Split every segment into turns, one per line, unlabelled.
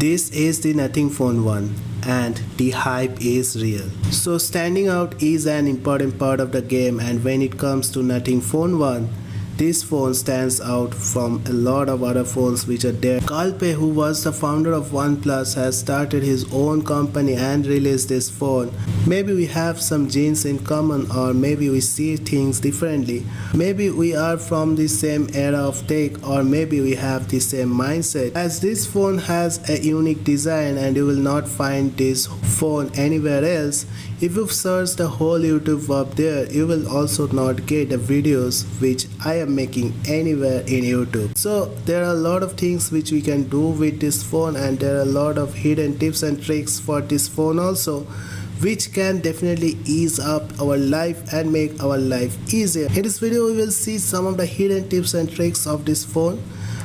This is the Nothing Phone 1 and the hype is real. So standing out is an important part of the game, and when it comes to Nothing Phone 1, this phone stands out from a lot of other phones which are there. Kalpe, who was the founder of OnePlus, has started his own company and released this phone. Maybe we have some genes in common, or maybe we see things differently. Maybe we are from the same era of tech, or maybe we have the same mindset. As this phone has a unique design and you will not find this phone anywhere else. If you search the whole YouTube up there, you will also not get the videos which I am making anywhere in YouTube. So there are a lot of things which we can do with this phone, and there are a lot of hidden tips and tricks for this phone also, which can definitely ease up our life and make our life easier. In this video we will see some of the hidden tips and tricks of this phone,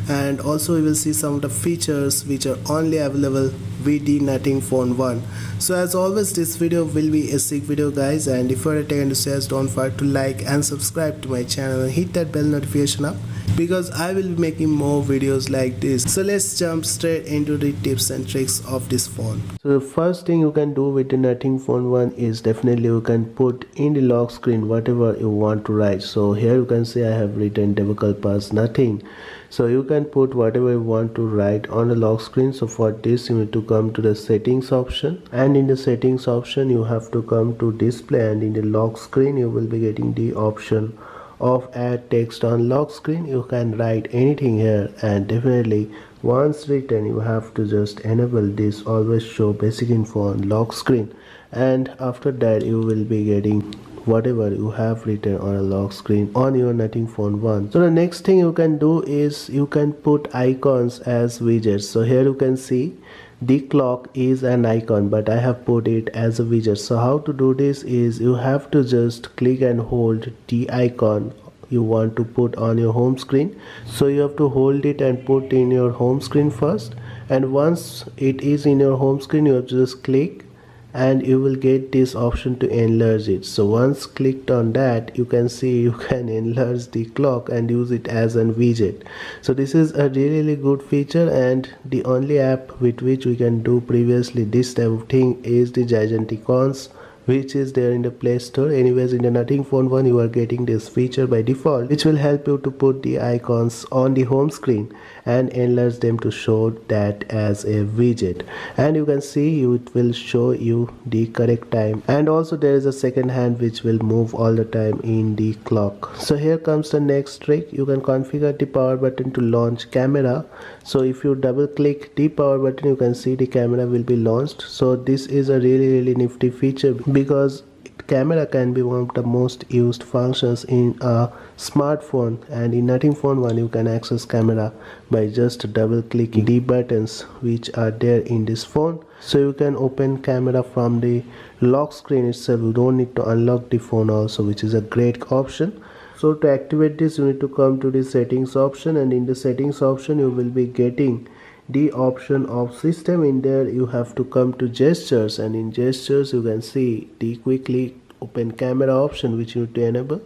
and also we will see some of the features which are only available with the Nothing Phone 1. So as always, this video will be a sick video guys, and if you are a tech enthusiast, don't forget to like and subscribe to my channel and hit that bell notification up, because I will be making more videos like this. So let's jump straight into the tips and tricks of this phone. So the first thing you can do with the Nothing Phone 1 is definitely you can put in the lock screen whatever you want to write. So here you can see I have written developer's nothing. So you can put whatever you want to write on the lock screen. So for this you need to come to the settings option, and in the settings option you have to come to display, and in the lock screen you will be getting the option of add text on lock screen. You can write anything here, and definitely once written you have to just enable this always show basic info on lock screen, and after that you will be getting whatever you have written on a lock screen on your Nothing Phone 1. So the next thing you can do is you can put icons as widgets. So here you can see the clock is an icon, but I have put it as a widget. So how to do this is you have to just click and hold the icon you want to put on your home screen. So you have to hold it and put in your home screen first, and once it is in your home screen you have to just click and you will get this option to enlarge it. So once clicked on that, you can see you can enlarge the clock and use it as a widget. So this is a really good feature, and the only app with which we can do previously this type of thing is the Giganticons, which is there in the Play Store. Anyways, in the Nothing Phone 1 you are getting this feature by default, which will help you to put the icons on the home screen and enlarge them to show that as a widget, and you can see it will show you the correct time, and also there is a second hand which will move all the time in the clock. So here comes the next trick. You can configure the power button to launch camera. So if you double click the power button, you can see the camera will be launched. So this is a really nifty feature, because camera can be one of the most used functions in a smartphone, and in Nothing Phone 1 you can access camera by just double clicking the buttons which are there in this phone. So you can open camera from the lock screen itself. You don't need to unlock the phone also, which is a great option. So to activate this you need to come to the settings option, and in the settings option you will be getting the option of system. In there you have to come to gestures, and in gestures you can see the quickly open camera option which you need to enable.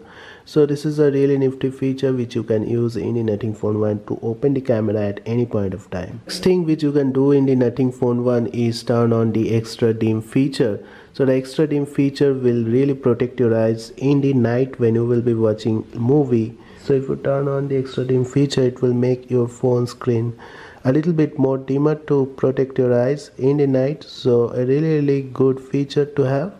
So this is a really nifty feature which you can use in the Nothing Phone 1 to open the camera at any point of time. Next thing which you can do in the Nothing Phone 1 is turn on the extra dim feature. So the extra dim feature will really protect your eyes in the night when you will be watching movie. So if you turn on the extra dim feature, it will make your phone screen a little bit more dimmer to protect your eyes in the night. So a really good feature to have.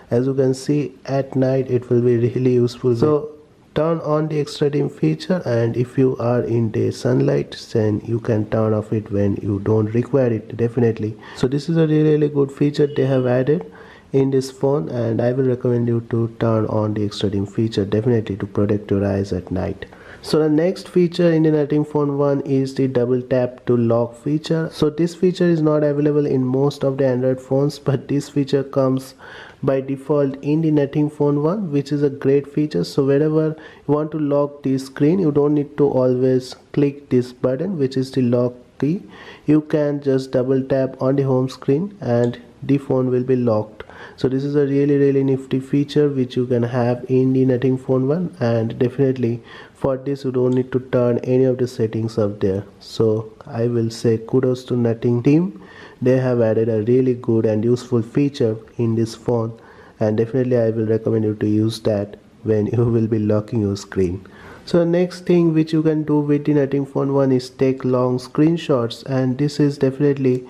As you can see, at night it will be really useful. So turn on the extra dim feature, and if you are in day sunlight, then you can turn off it when you don't require it, definitely. So this is a really good feature they have added in this phone, and I will recommend you to turn on the extra dim feature definitely to protect your eyes at night. So the next feature in the Nothing Phone 1 is the double tap to lock feature. So this feature is not available in most of the Android phones, but this feature comes by default in the Nothing Phone 1, which is a great feature. So wherever you want to lock the screen, you don't need to always click this button which is the lock key. You can just double tap on the home screen and the phone will be locked. So this is a really nifty feature which you can have in the Nothing Phone 1, and definitely for this you don't need to turn any of the settings up there. So I will say kudos to Nothing team they have added a really good and useful feature in this phone, and definitely I will recommend you to use that when you will be locking your screen. So next thing which you can do with the Nothing Phone 1 is take long screenshots, and this is definitely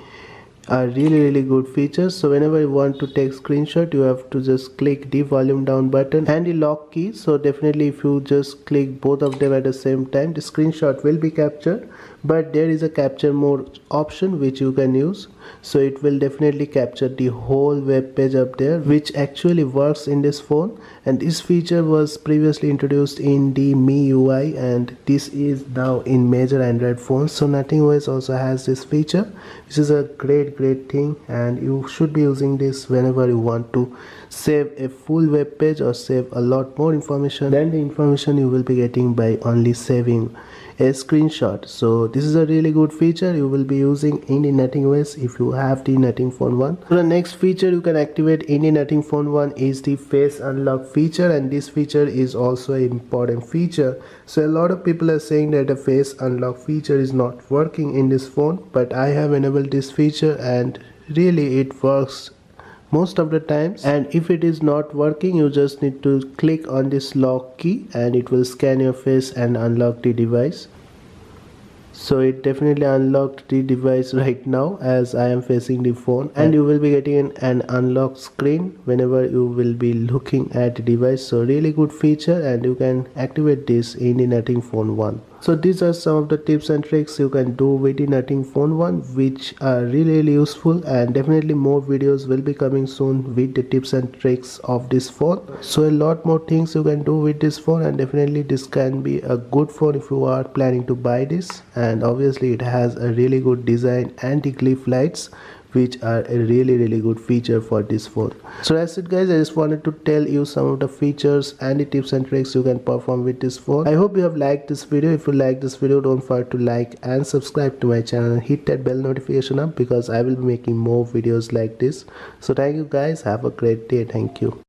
a really good feature. So whenever you want to take screenshot, you have to just click the volume down button and the lock key. So definitely if you just click both of them at the same time, the screenshot will be captured, but there is a capture mode option which you can use, so it will definitely capture the whole web page up there, which actually works in this phone. And this feature was previously introduced in the MIUI, and this is now in major Android phones. So Nothing OS also has this feature, which is a great thing, and you should be using this whenever you want to save a full web page or save a lot more information than the information you will be getting by only saving a screenshot. So this is a really good feature you will be using in the Nothing OS if you have the Nothing Phone 1. So the next feature you can activate in the Nothing Phone 1 is the face unlock feature, and this feature is also an important feature. So a lot of people are saying that the face unlock feature is not working in this phone, but I have enabled this feature and really it works most of the times. And if it is not working, you just need to click on this lock key and it will scan your face and unlock the device. So it definitely unlocked the device right now as I am facing the phone, and you will be getting an unlock screen whenever you will be looking at the device. So really good feature, and you can activate this in the Nothing Phone 1. So these are some of the tips and tricks you can do with the Nothing Phone 1, which are really useful, and definitely more videos will be coming soon with the tips and tricks of this phone. So a lot more things you can do with this phone, and definitely this can be a good phone if you are planning to buy this. And obviously it has a really good design and the glyph lights, which are a really good feature for this phone. So that's it guys, I just wanted to tell you some of the features and the tips and tricks you can perform with this phone. I hope you have liked this video. If you like this video, don't forget to like and subscribe to my channel and hit that bell notification up, because I will be making more videos like this. So thank you guys, have a great day. Thank you.